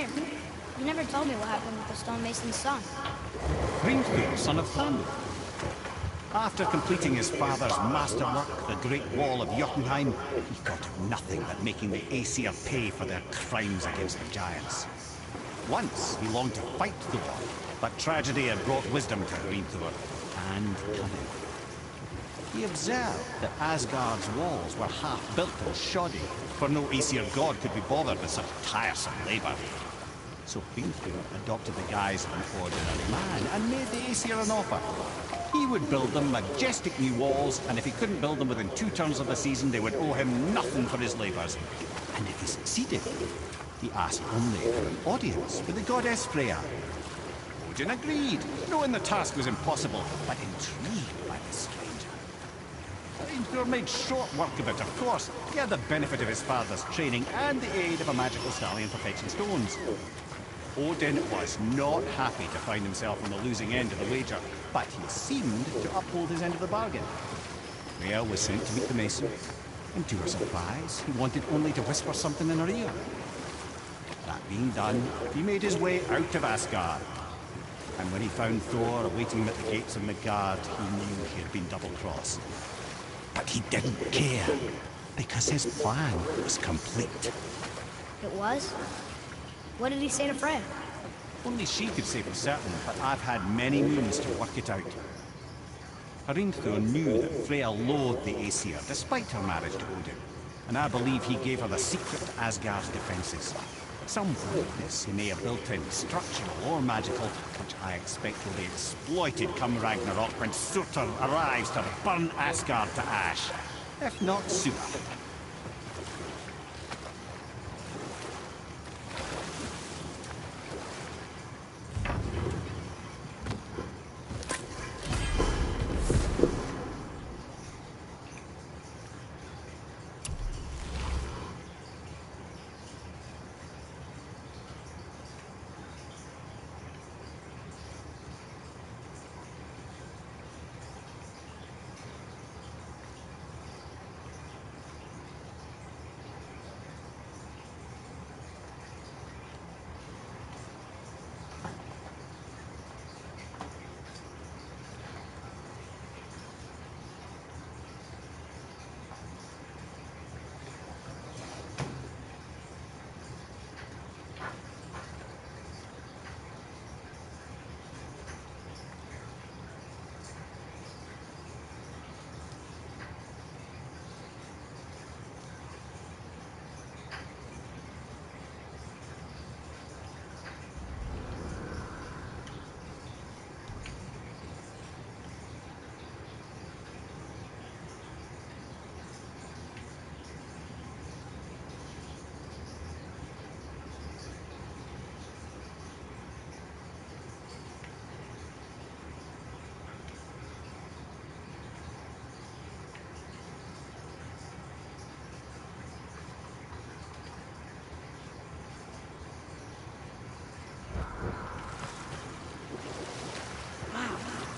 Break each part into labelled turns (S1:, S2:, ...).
S1: here. You never told me what happened with the stonemason's son.
S2: Hrimthur, son of Thorn. After completing his father's masterwork, the Great Wall of Jotunheim, he thought of nothing but making the Aesir pay for their crimes against the giants. Once he longed to fight Thor, but tragedy had brought wisdom to Hrimthur, and cunning. He observed that Asgard's walls were half built and shoddy, for no Aesir god could be bothered with such tiresome labor. So Hrimthur adopted the guise of an ordinary man and made the Aesir an offer. He would build them majestic new walls, and if he couldn't build them within 2 turns of the season, they would owe him nothing for his labors. And if he succeeded, he asked only for an audience with the goddess Freya. Odin agreed, knowing the task was impossible, but intrigued by the stranger. Hrimthur made short work of it, of course. He had the benefit of his father's training and the aid of a magical stallion for fetching stones. Odin was not happy to find himself on the losing end of the wager, but he seemed to uphold his end of the bargain. Freya was sent to meet the mason, and to her surprise, he wanted only to whisper something in her ear. That being done, he made his way out of Asgard. And when he found Thor awaiting him at the gates of Midgard, he knew he had been double-crossed. But he didn't care, because his plan was complete.
S1: It was? What did he say to Freya?
S2: Only she could say for certain, but I've had many moons to work it out. Hrimthur knew that Freya loathed the Aesir, despite her marriage to Odin, and I believe he gave her the secret to Asgard's defenses. Some weakness he may have built in, structural or magical, which I expect will be exploited come Ragnarok when Surtur arrives to burn Asgard to ash. If not sooner.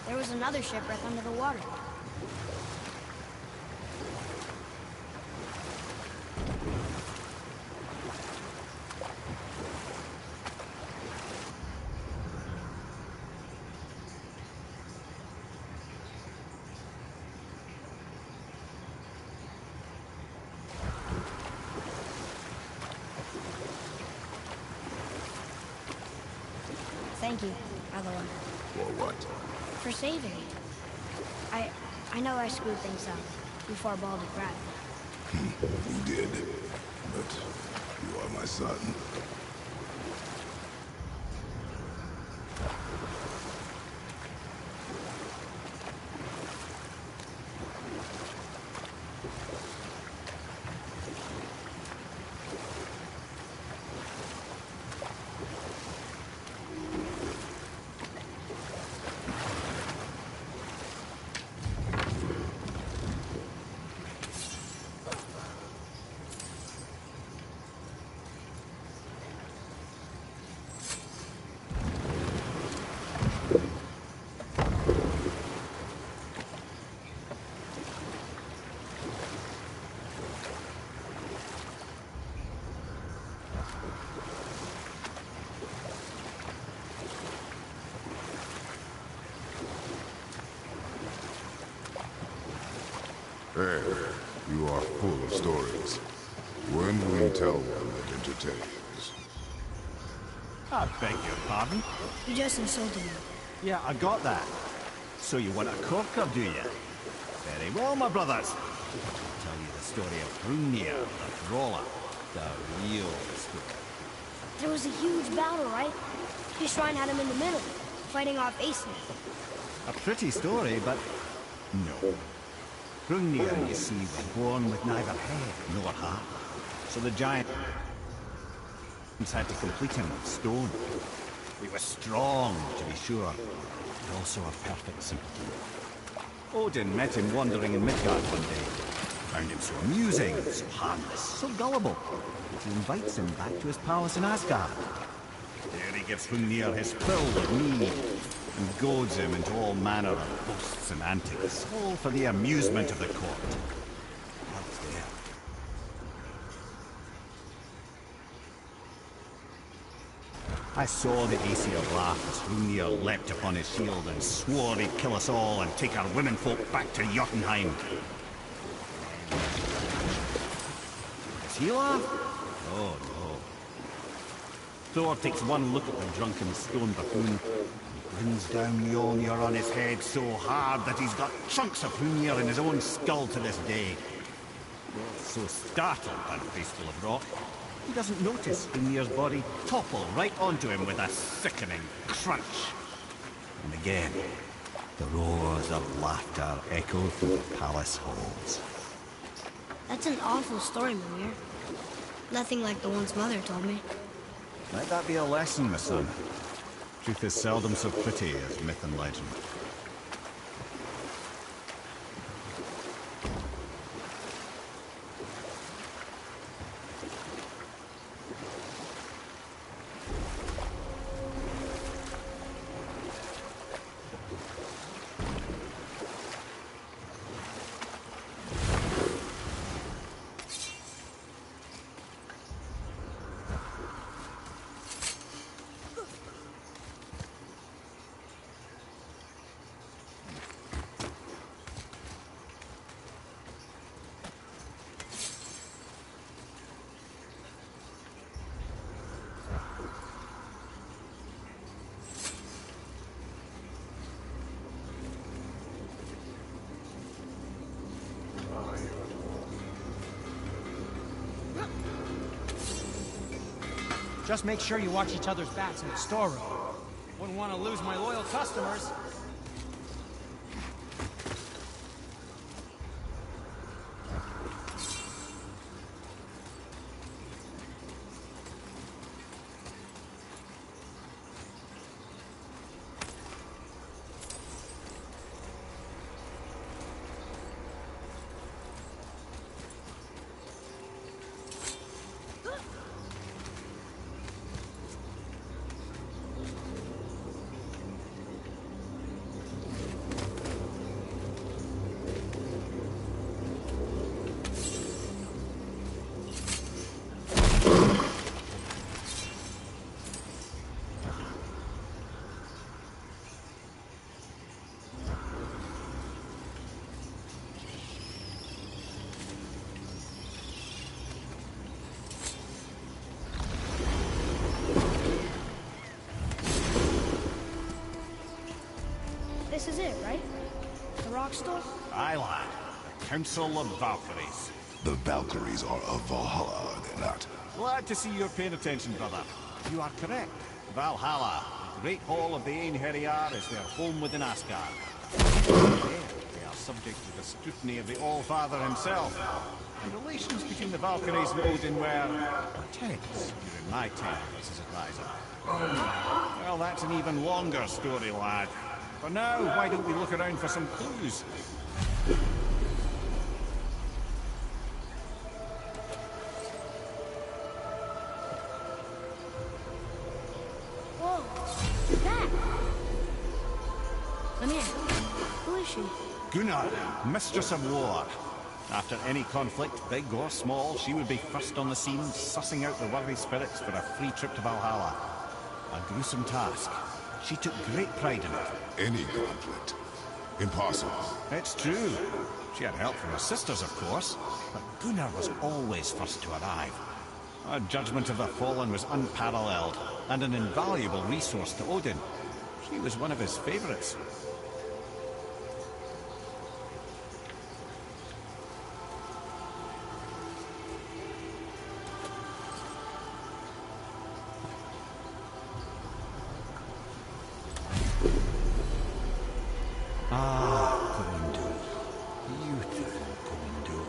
S1: There was another shipwreck under the water. Thank you, by the way.
S3: For what?
S1: For saving me. I know I screwed things up before Baldur grabbed me.
S3: You did, but you are my son. Hey, you are full of stories. When will you tell one that entertains?
S2: I beg your pardon?
S1: You just insulted me.
S2: Yeah, I got that. So you want a corker, do you? Very well, my brothers. I'll tell you the story of Hrungnir, the brawler. The real story.
S1: There was a huge battle, right? His shrine had him in the middle, fighting off Aesir.
S2: A pretty story, but no. Hrungnir, you see, was born with neither head nor heart. So the giants had to complete him with stone. He was strong, to be sure, but also a perfect simpleton. Odin met him wandering in Midgard one day. Found him so amusing, so harmless, so gullible, that he invites him back to his palace in Asgard. There he gives Hrungnir his fill of mead, and goads him into all manner of boasts and antics, all for the amusement of the court. What's there? I saw the Aesir laugh as Hrungnir leapt upon his shield and swore he'd kill us all and take our womenfolk back to Jotunheim. Does he laugh? Oh no. Thor takes one look at the drunken stone buffoon. He brings down Mjolnir on his head so hard that he's got chunks of Hrungnir in his own skull to this day. So startled and faceful of rock, he doesn't notice Hrungnir's body topple right onto him with a sickening crunch. And again, the roars of laughter echo through the palace halls.
S1: That's an awful story, Mimir. Nothing like the ones Mother told me.
S2: Let that be a lesson, my son. Truth is seldom so pretty as myth and legend.
S4: Just make sure you watch each other's backs in the storeroom. Wouldn't want to lose my loyal customers.
S1: This is it, right? The rock store?
S2: Aye, lad. The Council of Valkyries.
S3: The Valkyries are of Valhalla, are they not?
S2: Glad to see you're paying attention, brother. You are correct. Valhalla, the great hall of the Einherjar, is their home within Asgard. There, they are subject to the scrutiny of the All-Father himself. And relations between the Valkyries and Odin were tense during my tenure as his advisor. Well, that's an even longer story, lad. For now, why don't we look around for some clues?
S1: Whoa! That! Mimir, who is she?
S2: Gunnar, Mistress of War. After any conflict, big or small, she would be first on the scene, sussing out the worthy spirits for a free trip to Valhalla. A gruesome task. She took great pride in it.
S3: Any conflict. Impossible.
S2: It's true. She had help from her sisters, of course, but Gunnar was always first to arrive. Her judgment of the fallen was unparalleled, and an invaluable resource to Odin. She was one of his favorites. Ah, Gondul. Beautiful Gondul.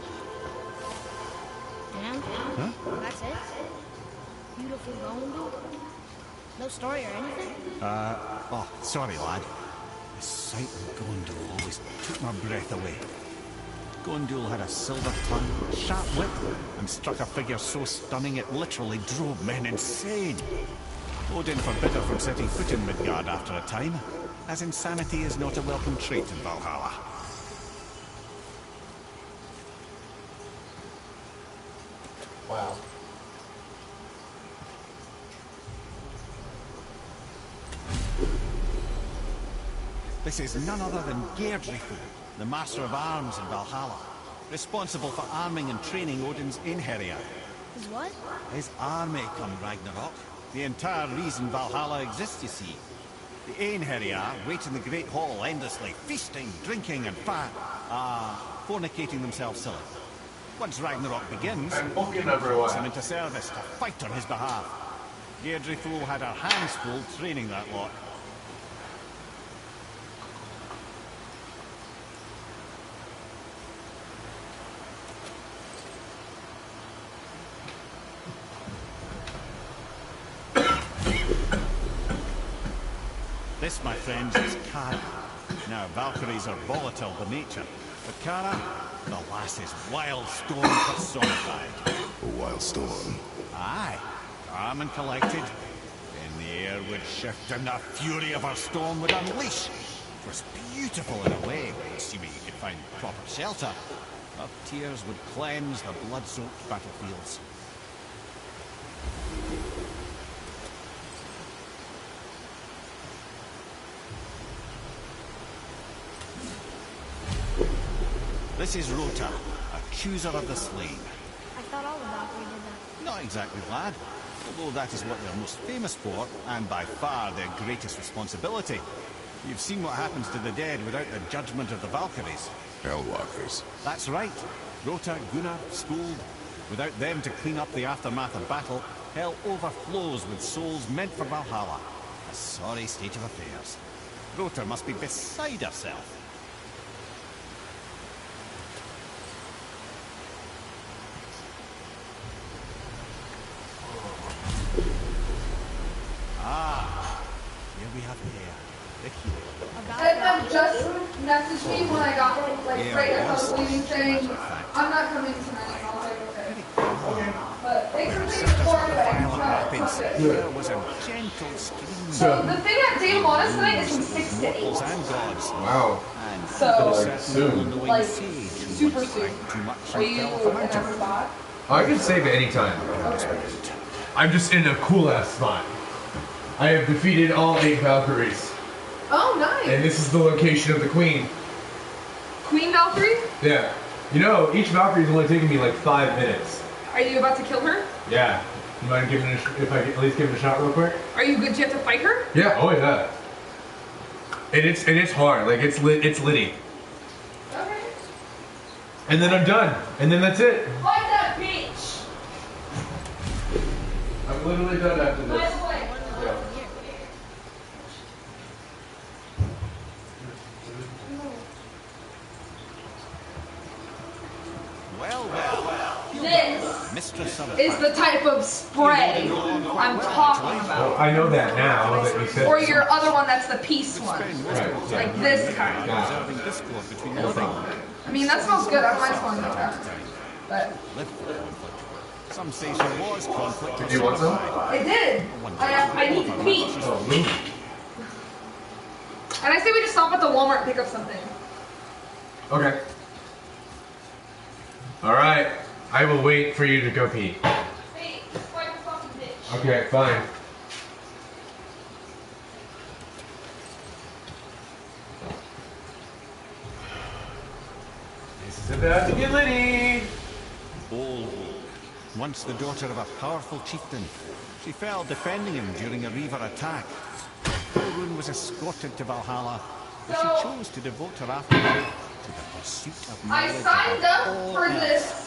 S1: Damn.
S2: Huh?
S1: That's it? Beautiful Gondor? No story or anything?
S2: Oh, sorry, lad. The sight of Gondul always took my breath away. Gondul had a silver tongue, a sharp wit, and struck a figure so stunning it literally drove men insane. Odin forbid her from setting foot in Midgard after a time, as insanity is not a welcome trait in Valhalla.
S5: Wow.
S2: This is none other than Geirdrithul, the Master of Arms in Valhalla, responsible for arming and training Odin's Einherjar.
S1: Is what?
S2: His army come Ragnarok. The entire reason Valhalla exists, you see. The Einherjar wait in the Great Hall endlessly, feasting, drinking, and fornicating themselves silly. Once Ragnarok begins, Odin calls him into service to fight on his behalf. Geirdrithul had her hands full training that lot. This, my friends, is Kara. Now, Valkyries are volatile by nature, but Kara, the lass is wild storm personified.
S3: A wild storm.
S2: Aye, calm and collected. Then the air would shift and the fury of her storm would unleash. It was beautiful in a way, assuming you could find proper shelter. Her tears would cleanse the blood-soaked battlefields. This is Rota, accuser of the slain.
S1: I thought all the Valkyrie did that.
S2: Not exactly, lad. Although that is what they're most famous for, and by far their greatest responsibility. You've seen what happens to the dead without the judgment of the Valkyries.
S3: Hellwalkers.
S2: That's right. Rota, Gunnar, Skuld. Without them to clean up the aftermath of battle, hell overflows with souls meant for Valhalla. A sorry state of affairs. Rota must be beside herself. Here we have here, the hero.
S6: Edmund just messaged me when I got like
S2: Yeah,
S6: right as I
S2: was.
S6: was leaving saying, I'm not coming tonight. And I was like, okay. But thanks for taking the floor anyway.
S2: There was a gentle scream.
S6: So the thing at Dave Mona's tonight is from 6 to 8.
S2: Mortals and gods.
S5: Wow.
S2: And
S6: So,
S2: a certain
S5: soon.
S2: all-knowing
S6: like,
S2: sage who
S6: super
S2: once
S6: soon.
S2: drank too much
S6: Are
S2: and
S6: you
S2: fell off a
S6: in
S2: mountain.
S6: every spot?
S5: I can save it anytime.
S6: Okay.
S5: I'm just in a cool ass spot. I have defeated all 8 Valkyries.
S6: Oh, nice.
S5: And this is the location of the Queen.
S6: Queen Valkyrie?
S5: Yeah. You know, each Valkyrie's only taking me like 5 minutes.
S6: Are you about to kill her?
S5: Yeah. You mind giving it if I at least give it a shot real quick?
S6: Are you good? Do you have to fight her?
S5: Yeah, oh yeah. And it's hard, like it's litty.
S6: Okay.
S5: And then I'm done. And then that's it.
S6: Fight that bitch!
S5: I'm literally done after
S6: By
S5: this.
S6: the way.
S2: Well.
S6: This
S2: Mistress of
S6: is the type of spray I'm talking about.
S5: I know that now that you said
S6: Or your other one that's the peace one.
S5: Right.
S6: Like this kind.
S2: observing discord between the things.
S6: I mean, that smells good. I don't mind smelling like that. But
S2: Live for conflict. Some say she was conflict.
S5: Did you want some?
S6: I did. I need to pee. And I say we just stop at the Walmart and pick up something.
S5: Okay. Alright. I will wait for you to go pee.
S6: Hey, fight the fucking bitch.
S5: Okay, fine. About to get litty.
S2: Old Oak, once the daughter of a powerful chieftain, she fell defending him during a Reaver attack. Orun was escorted to Valhalla, but she chose to devote her afterlife to the pursuit of
S6: I
S2: knowledge
S6: signed
S2: above
S6: up
S2: all
S6: for
S2: else.
S6: this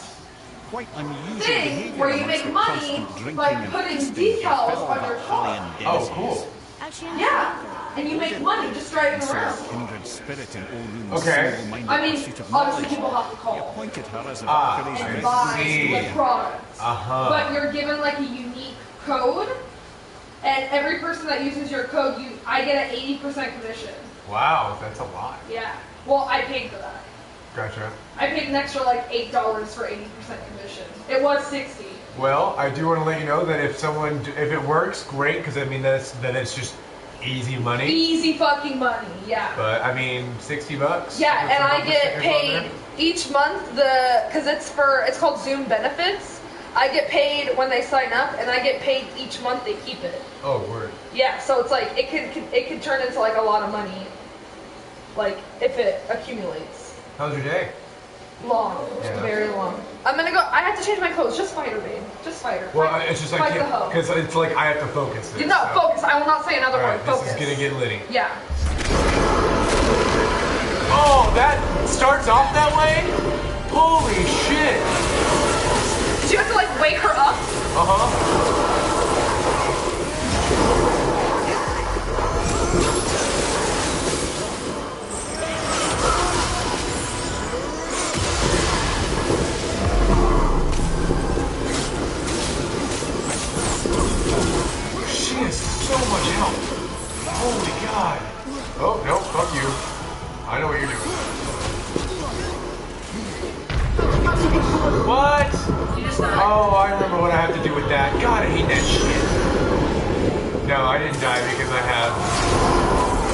S2: Quite unusual
S6: thing
S2: behavior
S6: where you
S2: amongst
S6: make
S2: the
S6: money
S2: constant drinking
S6: by
S2: and
S6: putting
S2: feasting of
S6: decals
S2: fellow
S6: on your car.
S2: Valhallian
S5: Oh,
S2: denizens.
S5: cool.
S1: Actually,
S6: Yeah, and you make money just driving
S2: And so a
S6: around.
S2: kindred spirit in Orun's
S5: Okay.
S2: single-minded
S6: I mean,
S2: pursuit of
S6: obviously
S2: knowledge,
S6: people have to
S2: he
S6: call
S2: appointed her as a
S5: Ah,
S2: Valkyrie's
S6: and
S5: I
S6: buy
S5: see.
S6: the products.
S5: Uh-huh.
S6: But you're given like a unique code, and every person that uses your code, I get an 80% commission.
S5: Wow, that's a lot.
S6: Yeah. Well, I paid for that.
S5: Gotcha.
S6: I paid an extra like $8 for 80% commission. It was 60.
S5: Well, I do want to let you know that if it works, great, because I mean then it's just easy money.
S6: Easy fucking money, yeah.
S5: But I mean, $60.
S6: Yeah,
S5: with
S6: and
S5: some
S6: I
S5: bumper
S6: get
S5: stickers on
S6: paid
S5: there.
S6: each month because it's called Zoom benefits. I get paid when they sign up, and I get paid each month they keep it.
S5: Oh, word.
S6: Yeah, so it's like it could turn into like a lot of money, like if it accumulates.
S5: How's your day?
S6: Long,
S5: Yeah.
S6: very long. I'm gonna go. I have to change my clothes. Just fight her, babe. Just fight her.
S5: Well,
S6: Fight-
S5: it's just I
S6: fight the
S5: can't,
S6: hoe.
S5: because it's like I have to focus this.
S6: No,
S5: so.
S6: focus. I will not say another
S5: Alright,
S6: word.
S5: this
S6: Focus.
S5: is gonna get litty.
S6: Yeah.
S5: Oh, that starts off that way? Holy shit!
S6: Did you have to like wake her up?
S5: Uh-huh. She has so much health. Holy God. Oh, no, fuck you. I know what you're doing. What? Oh, I remember what I have to do with that. God, I hate that shit. No, I didn't die because I have...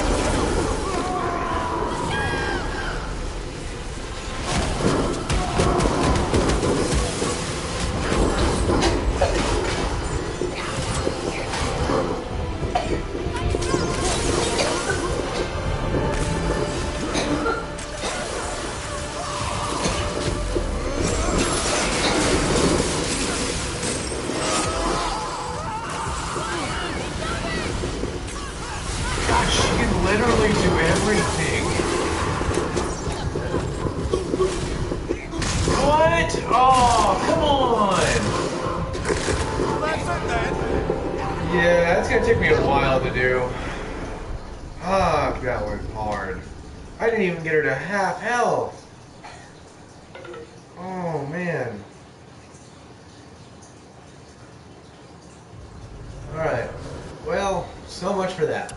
S5: God, she can literally do everything. What? Oh, come on.
S2: Well, that's it then.
S5: Yeah, that's gonna take me a while to do. Fuck, that was hard. I didn't even get her to half health. Oh, man. Alright. Well, so much for that.